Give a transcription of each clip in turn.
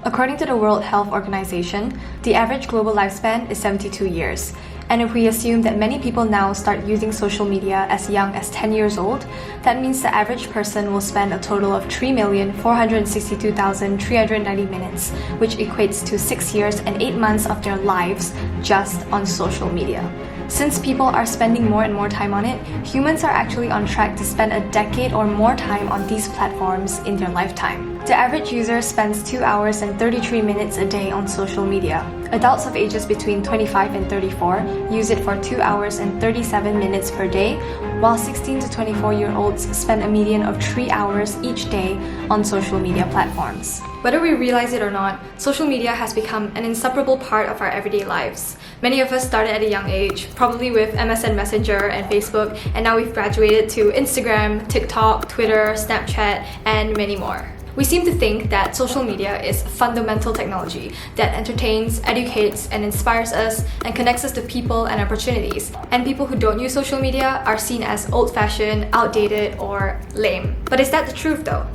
According to the World Health Organization, the average global lifespan is 72 years. And if we assume that many people now start using social media as young as 10 years old, that means the average person will spend a total of 3,462,390 minutes, which equates to 6 years and 8 months of their lives just on social media. Since people are spending more and more time on it, humans are actually on track to spend a decade or more time on these platforms in their lifetime. The average user spends 2 hours and 33 minutes a day on social media. Adults of ages between 25 and 34 use it for 2 hours and 37 minutes per day, while 16 to 24-year-olds spend a median of 3 hours each day on social media platforms. Whether we realize it or not, social media has become an inseparable part of our everyday lives. Many of us started at a young age, probably with MSN Messenger and Facebook, and now we've graduated to Instagram, TikTok, Twitter, Snapchat, and many more. We seem to think that social media is fundamental technology that entertains, educates, and inspires us and connects us to people and opportunities. And people who don't use social media are seen as old-fashioned, outdated, or lame. But is that the truth though?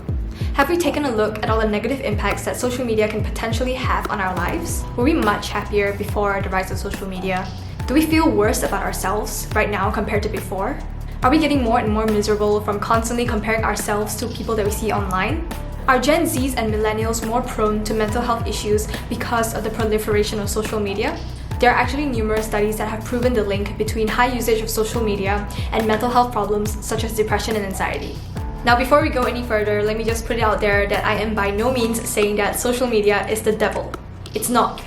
Have we taken a look at all the negative impacts that social media can potentially have on our lives? Were we much happier before the rise of social media? Do we feel worse about ourselves right now compared to before? Are we getting more and more miserable from constantly comparing ourselves to people that we see online? Are Gen Zs and millennials more prone to mental health issues because of the proliferation of social media? There are actually numerous studies that have proven the link between high usage of social media and mental health problems such as depression and anxiety. Now, before we go any further, let me just put it out there that I am by no means saying that social media is the devil. It's not.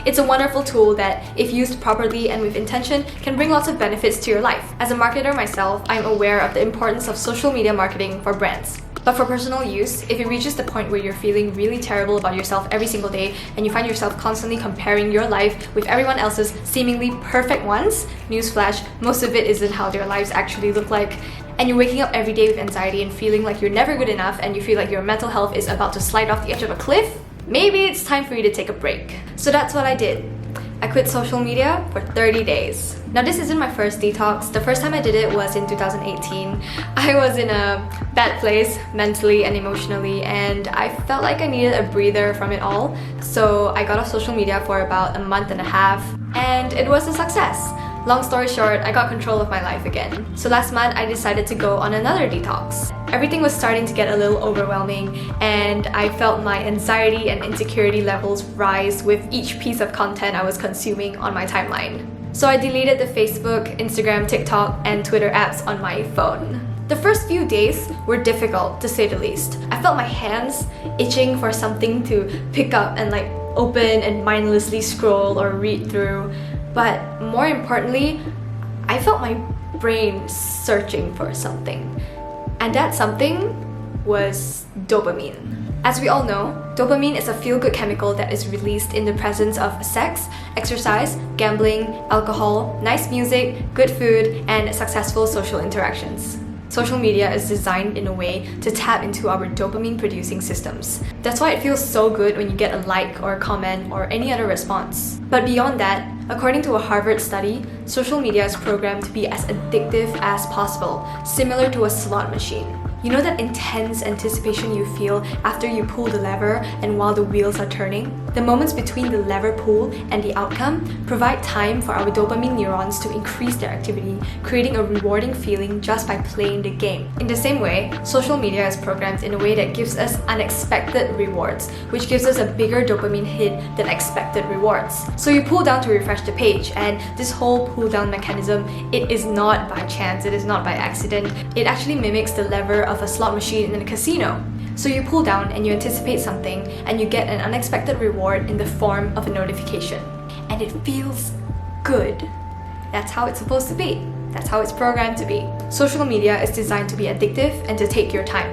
It's a wonderful tool that, if used properly and with intention, can bring lots of benefits to your life. As a marketer myself, I'm aware of the importance of social media marketing for brands. But for personal use, if it reaches the point where you're feeling really terrible about yourself every single day and you find yourself constantly comparing your life with everyone else's seemingly perfect ones, newsflash, most of it isn't how their lives actually look like, and you're waking up every day with anxiety and feeling like you're never good enough and you feel like your mental health is about to slide off the edge of a cliff, maybe it's time for you to take a break. So that's what I did. I quit social media for 30 days. Now, this isn't my first detox. The first time I did it was in 2018. I was in a bad place mentally and emotionally, and I felt like I needed a breather from it all. So I got off social media for about a month and a half, and it was a success. Long story short, I got control of my life again. So last month, I decided to go on another detox. Everything was starting to get a little overwhelming, and I felt my anxiety and insecurity levels rise with each piece of content I was consuming on my timeline. So I deleted the Facebook, Instagram, TikTok, and Twitter apps on my phone. The first few days were difficult, to say the least. I felt my hands itching for something to pick up and open and mindlessly scroll or read through. But more importantly, I felt my brain searching for something. And that something was dopamine. As we all know, dopamine is a feel-good chemical that is released in the presence of sex, exercise, gambling, alcohol, nice music, good food, and successful social interactions. Social media is designed in a way to tap into our dopamine-producing systems. That's why it feels so good when you get a like or a comment or any other response. But beyond that, according to a Harvard study, social media is programmed to be as addictive as possible, similar to a slot machine. You know that intense anticipation you feel after you pull the lever and while the wheels are turning? The moments between the lever pull and the outcome provide time for our dopamine neurons to increase their activity, creating a rewarding feeling just by playing the game. In the same way, social media is programmed in a way that gives us unexpected rewards, which gives us a bigger dopamine hit than expected rewards. So you pull down to refresh the page, and this whole pull down mechanism, it is not by chance, it is not by accident. It actually mimics the lever of a slot machine in a casino. So you pull down and you anticipate something, and you get an unexpected reward in the form of a notification. And it feels good. That's how it's supposed to be. That's how it's programmed to be. Social media is designed to be addictive and to take your time.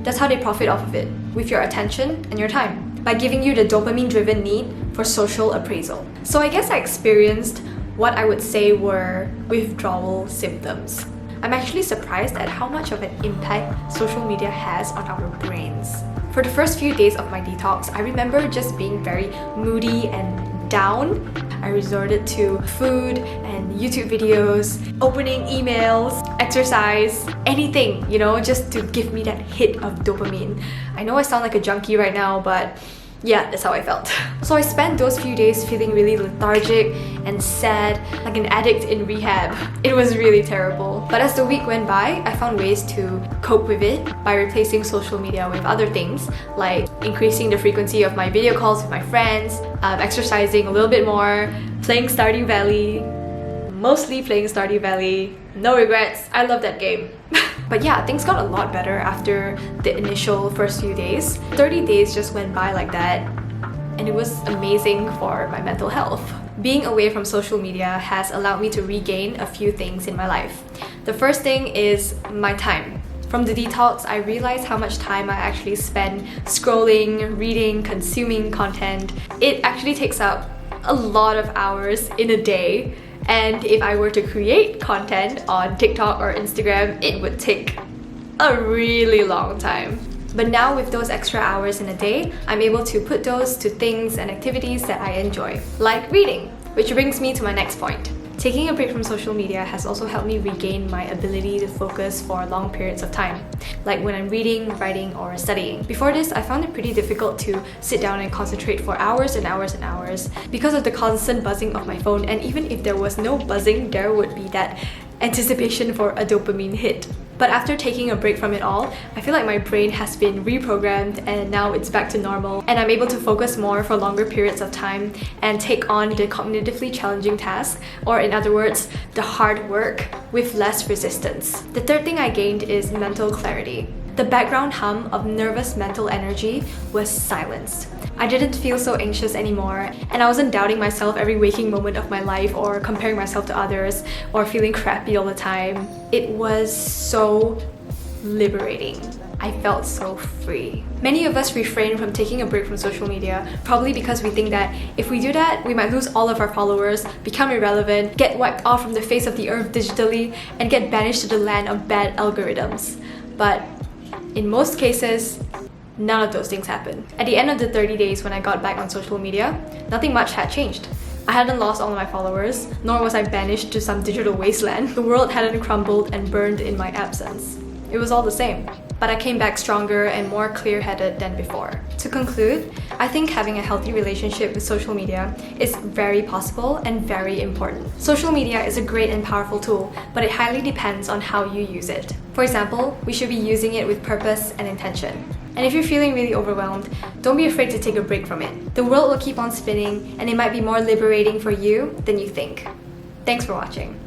That's how they profit off of it, with your attention and your time, by giving you the dopamine-driven need for social appraisal. So I guess I experienced what I would say were withdrawal symptoms. I'm actually surprised at how much of an impact social media has on our brains. For the first few days of my detox, I remember just being very moody and down. I resorted to food and YouTube videos, opening emails, exercise, anything, just to give me that hit of dopamine. I know I sound like a junkie right now, but Yeah, that's how I felt. So I spent those few days feeling really lethargic and sad, like an addict in rehab. It was really terrible. But as the week went by, I found ways to cope with it by replacing social media with other things, like increasing the frequency of my video calls with my friends, exercising a little bit more, playing Stardew Valley, mostly playing Stardew Valley. No regrets, I love that game. But yeah, things got a lot better after the initial first few days. 30 days just went by like that, and it was amazing for my mental health. Being away from social media has allowed me to regain a few things in my life. The first thing is my time. From the detox, I realized how much time I actually spend scrolling, reading, consuming content. It actually takes up a lot of hours in a day. And if I were to create content on TikTok or Instagram, it would take a really long time. But now with those extra hours in a day, I'm able to put those to things and activities that I enjoy, like reading, which brings me to my next point. Taking a break from social media has also helped me regain my ability to focus for long periods of time, like when I'm reading, writing, or studying. Before this, I found it pretty difficult to sit down and concentrate for hours and hours and hours because of the constant buzzing of my phone, and even if there was no buzzing, there would be that anticipation for a dopamine hit. But after taking a break from it all, I feel like my brain has been reprogrammed and now it's back to normal, and I'm able to focus more for longer periods of time and take on the cognitively challenging tasks, or in other words, the hard work, with less resistance. The third thing I gained is mental clarity. The background hum of nervous mental energy was silenced. I didn't feel so anxious anymore, and I wasn't doubting myself every waking moment of my life or comparing myself to others or feeling crappy all the time. It was so liberating. I felt so free. Many of us refrain from taking a break from social media, probably because we think that if we do that, we might lose all of our followers, become irrelevant, get wiped off from the face of the earth digitally, and get banished to the land of bad algorithms. But in most cases, none of those things happened. At the end of the 30 days when I got back on social media, nothing much had changed. I hadn't lost all of my followers, nor was I banished to some digital wasteland. The world hadn't crumbled and burned in my absence. It was all the same. But I came back stronger and more clear-headed than before. To conclude, I think having a healthy relationship with social media is very possible and very important. Social media is a great and powerful tool, but it highly depends on how you use it. For example, we should be using it with purpose and intention. And if you're feeling really overwhelmed, don't be afraid to take a break from it. The world will keep on spinning, and it might be more liberating for you than you think. Thanks for watching.